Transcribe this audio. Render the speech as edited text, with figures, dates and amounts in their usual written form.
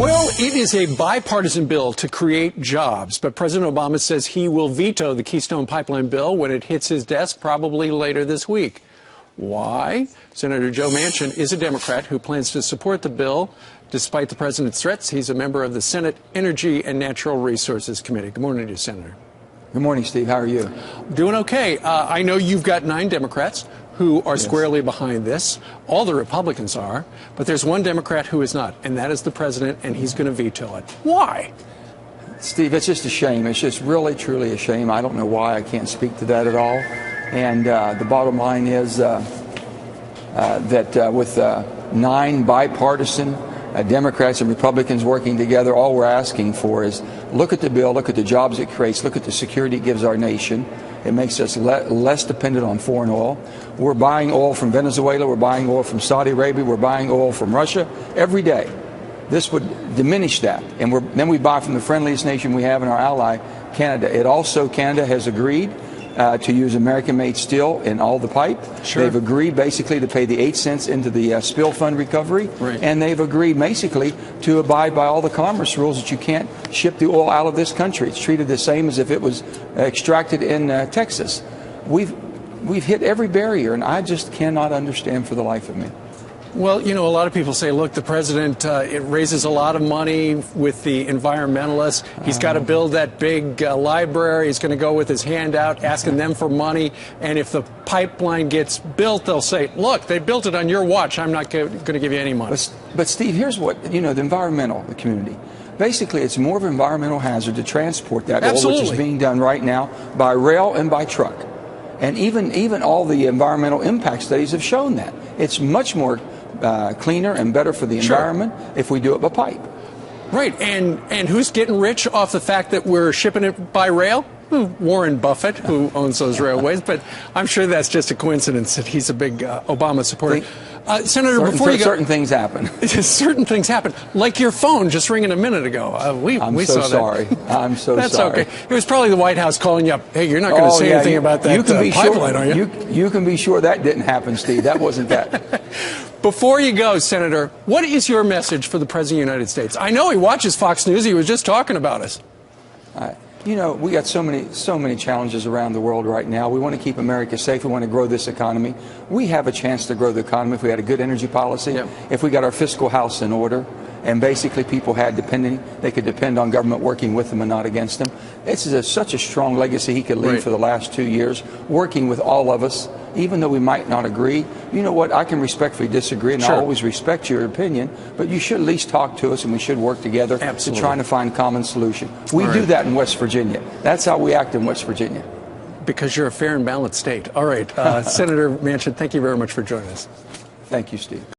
Well, it is a bipartisan bill to create jobs, but President Obama says he will veto the Keystone pipeline bill when it hits his desk, probably later this week. Why? Senator Joe Manchin is a Democrat who plans to support the bill. Despite the president's threats, he's a member of the Senate Energy and Natural Resources Committee. Good morning to you, Senator. Good morning, Steve. How are you? Doing okay. I know you've got 9 Democrats who are squarely behind this. All the Republicans are, but there's one Democrat who is not, and that is the president, and he's going to veto it. Why? Steve, it's just a shame. It's just really, truly a shame. I don't know why. I can't speak to that at all. And the bottom line is that with 9 bipartisan Democrats and Republicans working together, all we're asking for is look at the bill, look at the jobs it creates, look at the security it gives our nation. It makes us less dependent on foreign oil. We're buying oil from Venezuela. We're buying oil from Saudi Arabia. We're buying oil from Russia every day. This would diminish that. And then we buy from the friendliest nation we have in our ally, Canada. Canada has agreed to use American-made steel in all the pipe. Sure. They've agreed basically to pay the 8 cents into the spill fund recovery. Right. And they've agreed basically to abide by all the commerce rules that you can't ship the oil out of this country. It's treated the same as if it was extracted in Texas. We've hit every barrier, and I just cannot understand for the life of me. Well, you know, a lot of people say, look, the president, it raises a lot of money with the environmentalists. He's got to build that big library. He's going to go with his hand out, asking them for money. And if the pipeline gets built, they'll say, look, they built it on your watch. I'm not going to give you any money. But Steve, here's what, the environmental community. Basically, it's more of an environmental hazard to transport that oil, which is being done right now by rail and by truck. And even all the environmental impact studies have shown that. It's much more cleaner and better for the environment if we do it by pipe. Right, and who's getting rich off the fact that we're shipping it by rail? Warren Buffett, who owns those railways, but I'm sure that's just a coincidence that he's a big Obama supporter. Senator, before you go... Certain things happen. Certain things happen, like your phone just ringing a minute ago. We saw that. Sorry. I'm so That's sorry. Okay. It was probably the White House calling you up. Hey, you're not going to say anything about that pipeline, are you? You can be sure that didn't happen, Steve. That wasn't that. Before you go, Senator, what is your message for the President of the United States? I know he watches Fox News. He was just talking about us. We got so many challenges around the world right now. We want to keep America safe. We want to grow this economy. We have a chance to grow the economy if we had a good energy policy, if we got our fiscal house in order, and basically people they could depend on government working with them and not against them. This is such a strong legacy he could leave for the last 2 years, working with all of us, even though we might not agree. You know what? I can respectfully disagree, and I always respect your opinion, but you should at least talk to us, and we should work together to try to find a common solution. We do that in West Virginia. That's how we act in West Virginia. Because you're a fair and balanced state. All right. Senator Manchin, thank you very much for joining us. Thank you, Steve.